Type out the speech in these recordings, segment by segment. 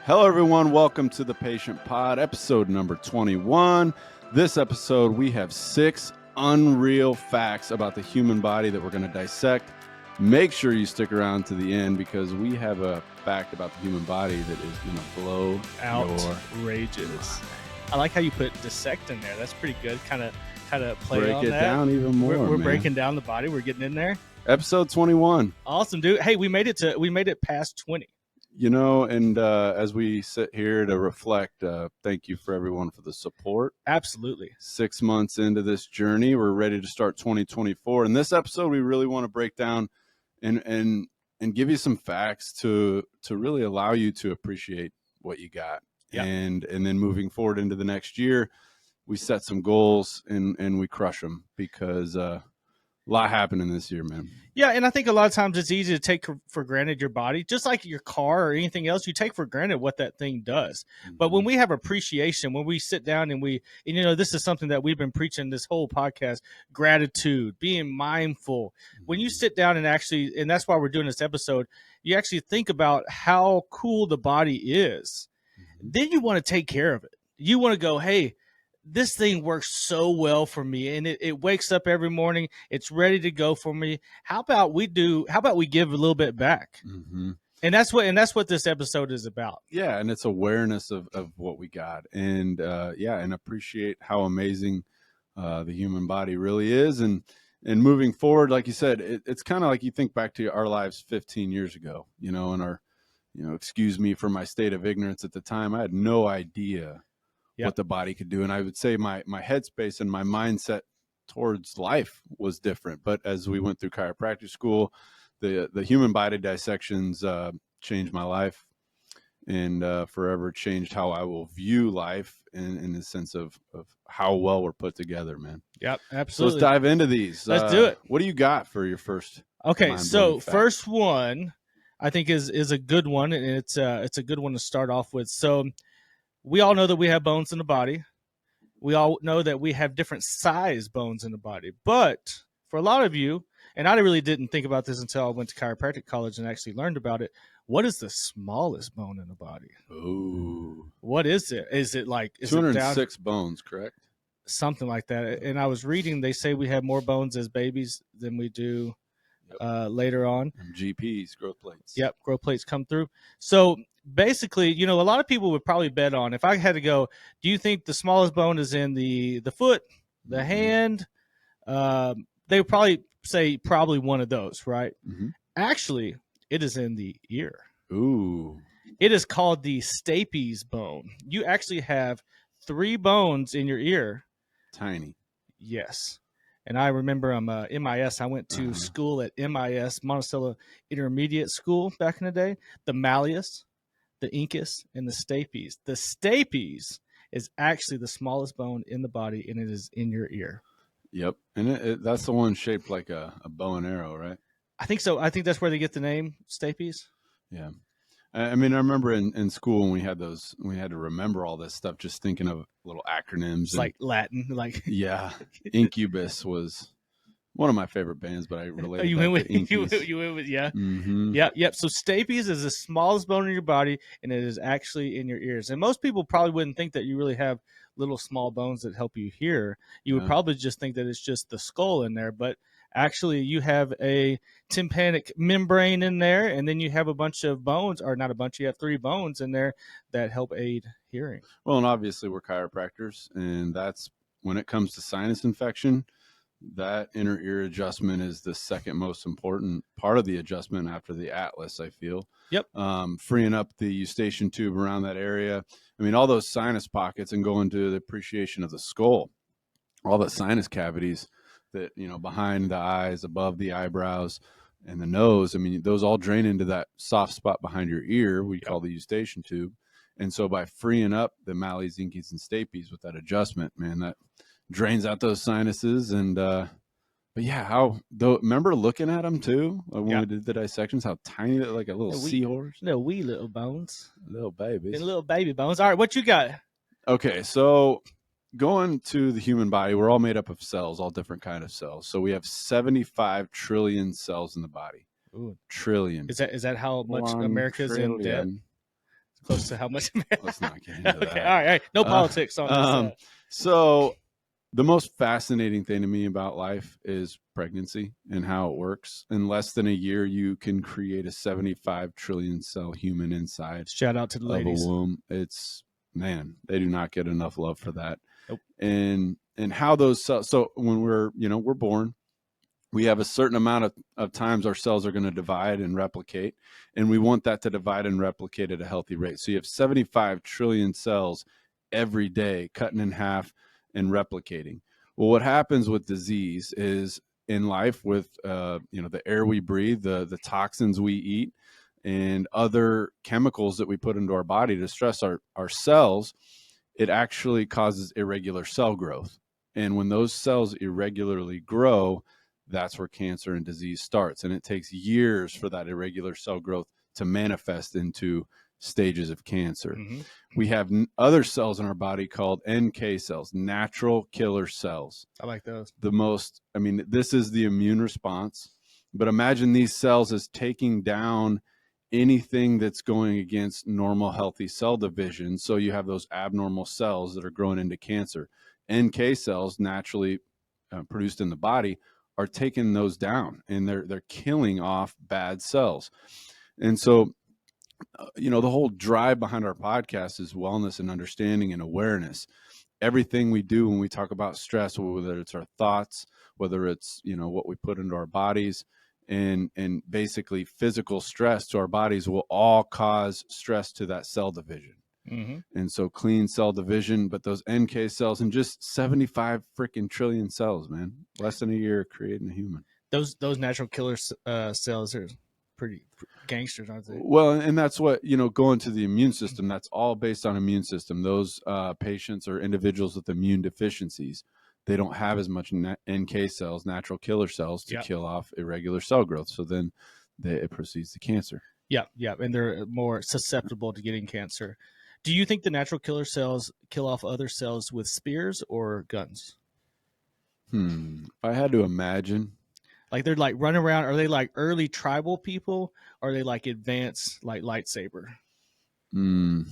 Hello, everyone. Welcome to the Patient Pod, episode number 21. This episode, we have 6 unreal facts about the human body that we're going to dissect. Make sure you stick around to the end because we have a fact about the human body that is going to blow outrageous. I like how you put dissect in there. That's pretty good. Kind of play break on it that. down even more. We're breaking down the body. We're getting in there. Episode 21. Awesome, dude. Hey, we made it past 20. You know, and as we sit here to reflect, thank you for everyone for the support. Absolutely. 6 months into this journey, we're ready to start 2024. In this episode, we really want to break down and give you some facts to really allow you to appreciate what you got. Yep. And then moving forward into the next year, we set some goals and we crush them because a lot happening this year, man. Yeah, and I think a lot of times it's easy to take for granted your body, just like your car or anything else. You take for granted what that thing does. Mm-hmm. But when we have appreciation, when we sit down and this is something that we've been preaching this whole podcast: gratitude, being mindful. Mm-hmm. When you sit down and that's why we're doing this episode, you actually think about how cool the body is. Mm-hmm. Then you want to take care of it. You want to go, hey, this thing works so well for me, and it wakes up every morning. It's ready to go for me. How about we give a little bit back? Mm-hmm. And that's what this episode is about. Yeah, and it's awareness of what we got, and and appreciate how amazing the human body really is, and moving forward, like you said, it's kind of like you think back to our lives 15 years ago, and our, excuse me for my state of ignorance at the time. I had no idea what the body could do. And I would say my headspace and my mindset towards life was different. But as we went through chiropractic school, the human body dissections changed my life and forever changed how I will view life in the sense of how well we're put together, man. Yep, absolutely. So let's dive into these. Let's do it. What do you got for your first? Okay, so first one I think is a good one, and it's a good one to start off with. So we all know that we have bones in the body. We all know that we have different size bones in the body. But for a lot of you, and I really didn't think about this until I went to chiropractic college and actually learned about it, what is the smallest bone in the body? Ooh. What is it? Is it like 206 bones, correct? Something like that. And I was reading, they say we have more bones as babies than we do later on. GPs, growth plates. Yep, growth plates come through. So basically, a lot of people would probably bet on, if I had to go, do you think the smallest bone is in the foot, the hand? They would probably say probably one of those, right? Mm-hmm. Actually, it is in the ear. Ooh. It is called the stapes bone. You actually have 3 bones in your ear. Tiny. Yes. And I remember MIS. I went to school at MIS, Monticello Intermediate School back in the day. The malleus, the incus, and the stapes. The stapes is actually the smallest bone in the body, and it is in your ear. Yep. And that's the one shaped like a bow and arrow, right? I think so. I think that's where they get the name stapes. Yeah. I mean, I remember in school when we had to remember all this stuff, just thinking of little acronyms. It's like Latin. Yeah. Incubus was one of my favorite bands, but I related you went with yeah. Mm-hmm. Yep. So stapes is the smallest bone in your body, and it is actually in your ears. And most people probably wouldn't think that you really have little small bones that help you hear. You would probably just think that it's just the skull in there, but actually you have a tympanic membrane in there, and then you have a bunch of bones, or not a bunch, you have 3 bones in there that help aid hearing. Well, and obviously we're chiropractors, and that's when it comes to sinus infection, that inner ear adjustment is the second most important part of the adjustment after the atlas, I feel. Yep. Freeing up the eustachian tube around that area. I mean, all those sinus pockets, and going to the appreciation of the skull, all the sinus cavities that, behind the eyes, above the eyebrows, and the nose. I mean, those all drain into that soft spot behind your ear, we call the eustachian tube. And so by freeing up the malleus, incus, and stapes with that adjustment, man, that drains out those sinuses. And but yeah, remember looking at them too when we did the dissections, how tiny, like a little seahorse, little bones, little babies, and little baby bones. All right, what you got? Okay, so going to the human body, we're all made up of cells, all different kind of cells. So we have 75 trillion cells in the body. Ooh. Trillion. Is that how much America's in debt? Close to how much? Let's not get into Okay, that. all right. No politics on this. So the most fascinating thing to me about life is pregnancy and how it works. In less than a year, you can create a 75 trillion cell human inside Shout out to the of ladies. a womb. It's, man, they do not get enough love for that. Nope. And how those cells, so when we're born, we have a certain amount of times our cells are going to divide and replicate, and we want that to divide and replicate at a healthy rate. So you have 75 trillion cells every day cutting in half and replicating. Well, what happens with disease is, in life, with the air we breathe, the toxins we eat, and other chemicals that we put into our body to stress our cells, it actually causes irregular cell growth. And when those cells irregularly grow, that's where cancer and disease starts. And it takes years for that irregular cell growth to manifest into stages of cancer. Mm-hmm. We have other cells in our body called NK cells, natural killer cells. I like those. This is the immune response. But imagine these cells as taking down anything that's going against normal, healthy cell division. So you have those abnormal cells that are growing into cancer. NK cells, naturally produced in the body, are taking those down, and they're killing off bad cells. And so, the whole drive behind our podcast is wellness and understanding and awareness. Everything we do when we talk about stress, whether it's our thoughts, whether it's what we put into our bodies, and basically physical stress to our bodies, will all cause stress to that cell division. Mm-hmm. And so clean cell division, but those NK cells, and just 75 freaking trillion cells, man, less than a year creating a human. Those natural killer cells are pretty gangsters, aren't they? Well, and that's what, going to the immune system, that's all based on immune system. Those patients or individuals with immune deficiencies, they don't have as much NK cells, natural killer cells, to kill off irregular cell growth. So then it proceeds to cancer. Yeah. And they're more susceptible to getting cancer. Do you think the natural killer cells kill off other cells with spears or guns? If I had to imagine. Like, they're like running around. Are they like early tribal people? Or are they like advanced, like lightsaber? I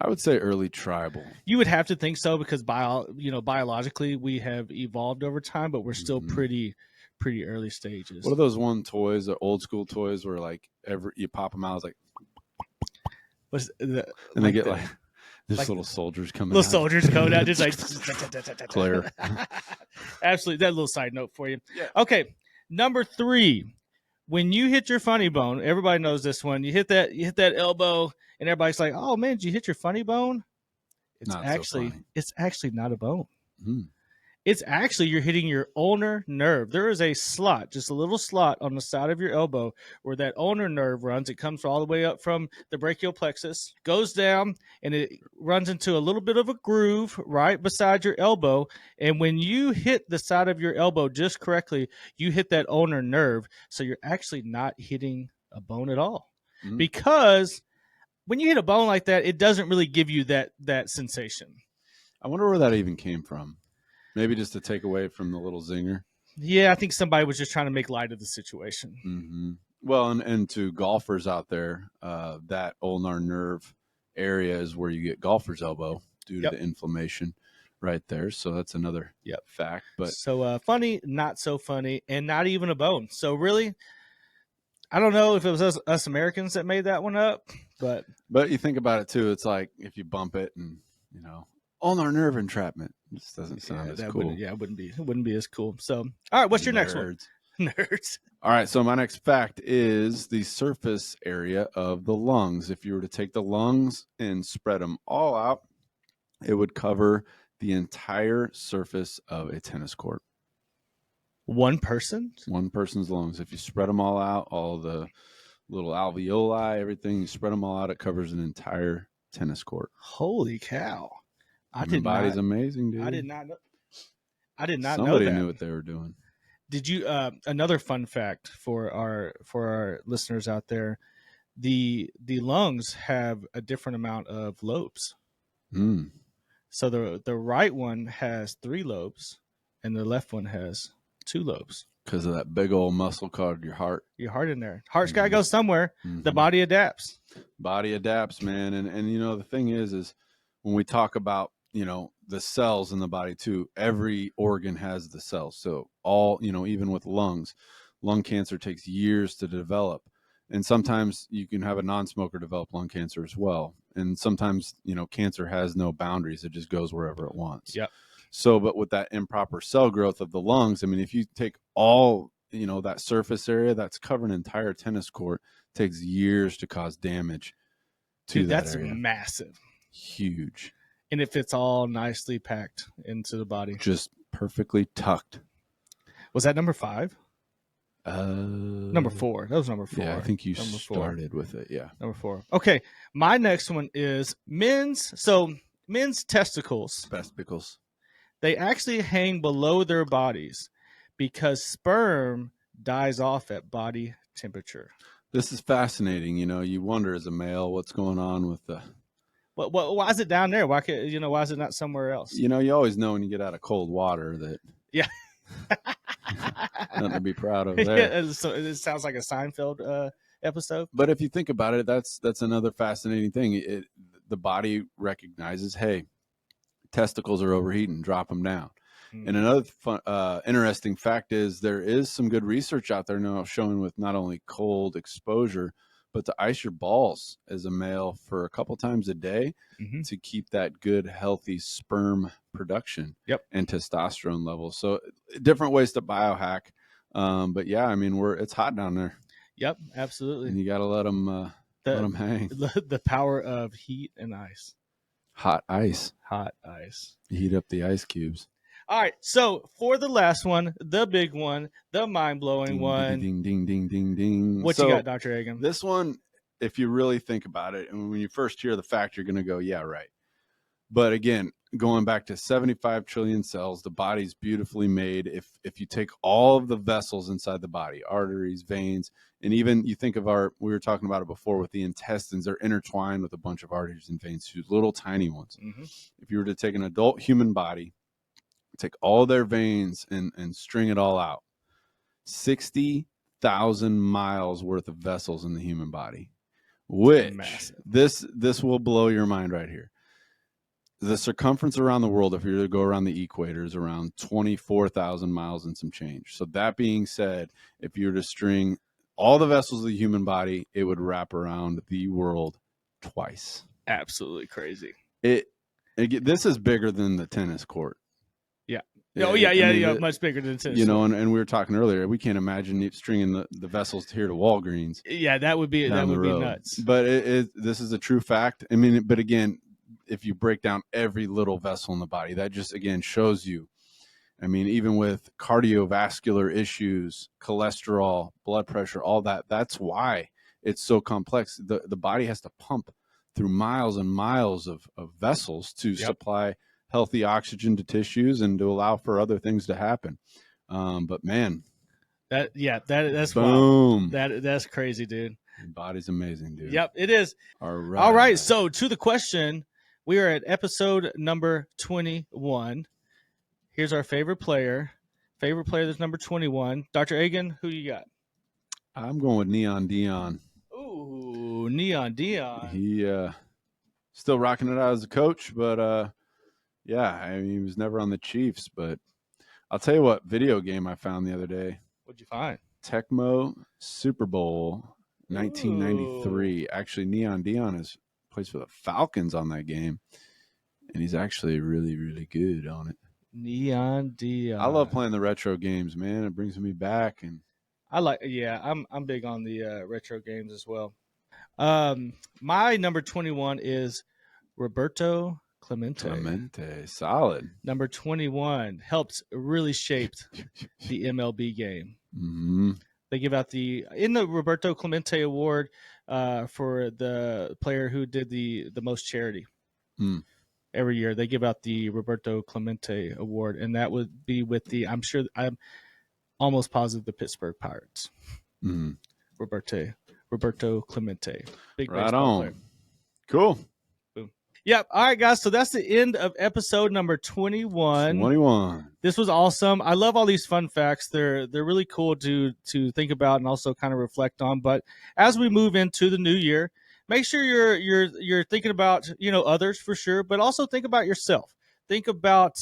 would say early tribal. You would have to think so, because biologically we have evolved over time, but we're still pretty early stages. What are those toys, the old school toys, where like you pop them out, it's like, and they get like there's little soldiers coming out. Little soldiers coming out, just like Claire. Absolutely. That little side note for you. Yeah. Okay. Number 3, when you hit your funny bone, everybody knows this one. You hit that elbow, and everybody's like, "Oh man, did you hit your funny bone?" It's actually not a bone. It's actually, you're hitting your ulnar nerve. There is a slot, just a little slot on the side of your elbow where that ulnar nerve runs. It comes all the way up from the brachial plexus, goes down, and it runs into a little bit of a groove right beside your elbow. And when you hit the side of your elbow just correctly, you hit that ulnar nerve. So you're actually not hitting a bone at all. Because when you hit a bone like that, it doesn't really give you that sensation. I wonder where that even came from. Maybe just to take away from the little zinger. Yeah, I think somebody was just trying to make light of the situation. Well, and to golfers out there, that ulnar nerve area is where you get golfer's elbow due to the inflammation right there. So that's another fact. But so funny, not so funny, and not even a bone. So really, I don't know if it was us Americans that made that one up, but you think about it too. It's like if you bump it and ulnar nerve entrapment. It just doesn't sound as cool. It wouldn't be as cool. So, all right, what's your next one? Nerds. All right, so my next fact is the surface area of the lungs. If you were to take the lungs and spread them all out, it would cover the entire surface of a tennis court. One person's lungs. If you spread them all out, all the little alveoli, everything, you spread them all out, it covers an entire tennis court. Holy cow. Body's amazing, dude. I did not know that. Somebody knew what they were doing. Did you another fun fact for our listeners out there, the lungs have a different amount of lobes. So the right one has 3 lobes and the left one has 2 lobes. because of that big old muscle called your heart. Your heart in there. Heart's got to go somewhere. The body adapts. Body adapts, man. And you know, the thing is when we talk about, you know, the cells in the body too, every organ has the cells. So all, you know, even with lungs, lung cancer takes years to develop. And sometimes you can have a non-smoker develop lung cancer as well. And sometimes, you know, cancer has no boundaries. It just goes wherever it wants. Yep. So, but with that improper cell growth of the lungs, I mean, if you take all, you know, that surface area that's covered an entire tennis court, takes years to cause damage to Dude, that that's area. massive. Huge. And it fits all nicely packed into the body. Just perfectly tucked. Was that number 5? Number 4. That was number 4. Yeah, I think you number started with it. Yeah. Number 4. Okay. My next one is men's testicles. Testicles. They actually hang below their bodies because sperm dies off at body temperature. This is fascinating. You know, you wonder as a male what's going on with the. Why is it down there? Why is it not somewhere else? You know, you always know when you get out of cold water that. Yeah. Nothing to be proud of there. Yeah, so it sounds like a Seinfeld episode. But if you think about it, that's another fascinating thing. The body recognizes, hey, testicles are overheating, drop them down. Mm-hmm. And another fun, interesting fact is there is some good research out there now showing with not only cold exposure, but to ice your balls as a male for a couple times a day to keep that good, healthy sperm production and testosterone levels. So different ways to biohack. But yeah, I mean, it's hot down there. Yep, absolutely. And you got to let them hang. The power of heat and ice. Hot ice. Hot ice. Heat up the ice cubes. All right, so for the last one, the big one, the mind-blowing one. Ding, ding, ding, ding, ding. What you got, Dr. Egan? This one, if you really think about it, and when you first hear the fact, you're going to go, yeah, right. But again, going back to 75 trillion cells, the body's beautifully made. If you take all of the vessels inside the body, arteries, veins, and even you think of we were talking about it before with the intestines, they're intertwined with a bunch of arteries and veins, little tiny ones. Mm-hmm. If you were to take an adult human body, take all their veins and string it all out, 60,000 miles worth of vessels in the human body, which this will blow your mind right here. The circumference around the world, if you were to go around the equator, is around 24,000 miles and some change. So that being said, if you were to string all the vessels of the human body, it would wrap around the world twice. Absolutely crazy. This is bigger than the tennis court. Yeah. Oh, yeah. Much bigger than tennis. You know, and we were talking earlier, we can't imagine stringing the vessels here to Walgreens. Yeah, that would be nuts. But this is a true fact. I mean, but again, if you break down every little vessel in the body, that just, again, shows you, I mean, even with cardiovascular issues, cholesterol, blood pressure, all that, that's why it's so complex. The body has to pump through miles and miles of vessels to supply healthy oxygen to tissues and to allow for other things to happen. But man, that's boom. Wild. That's crazy, dude. Your body's amazing, dude. Yep, it is. All right. So to the question, we are at episode number 21. Here's our favorite player. Favorite player that's number 21. Dr. Egan, who you got? I'm going with Neon Dion. Ooh, Neon Dion. He still rocking it out as a coach, but yeah, I mean, he was never on the Chiefs. But I'll tell you what video game I found the other day. What'd you find? Tecmo Super Bowl 1993. Ooh. Actually, Neon Dion plays for the Falcons on that game, and he's actually really, really good on it. Neon Dion. I love playing the retro games, man. It brings me back, and I'm big on the retro games as well. My number 21 is Roberto Clemente, solid. Number 21 helped really shape the MLB game. Mm-hmm. They give out the Roberto Clemente Award for the player who did the most charity. Every year they give out the Roberto Clemente Award, and that would be with I'm almost positive the Pittsburgh Pirates. Mm-hmm. Roberto Clemente, big right on. player. Cool. Boom. Yep. All right, guys. So that's the end of episode number 21. 21. This was awesome. I love all these fun facts. They're really cool to think about and also kind of reflect on. But as we move into the new year, make sure you're thinking about others for sure, but also think about yourself. Think about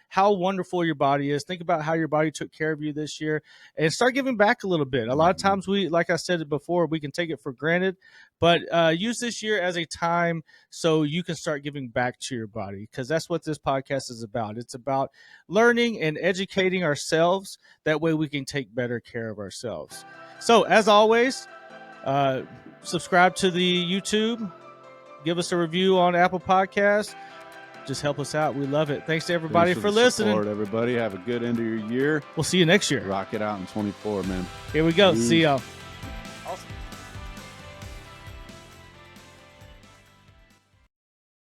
how wonderful your body is. Think about how your body took care of you this year, and start giving back a little bit. A lot of times like I said before, we can take it for granted, but use this year as a time so you can start giving back to your body, because that's what this podcast is about. It's about learning and educating ourselves. That way we can take better care of ourselves. So as always, subscribe to the YouTube. Give us a review on Apple Podcasts. Just help us out. We love it. Thanks to everybody for listening. Support, everybody. Have a good end of your year. We'll see you next year. Rock it out in 24, man. Here we go. Peace. See y'all.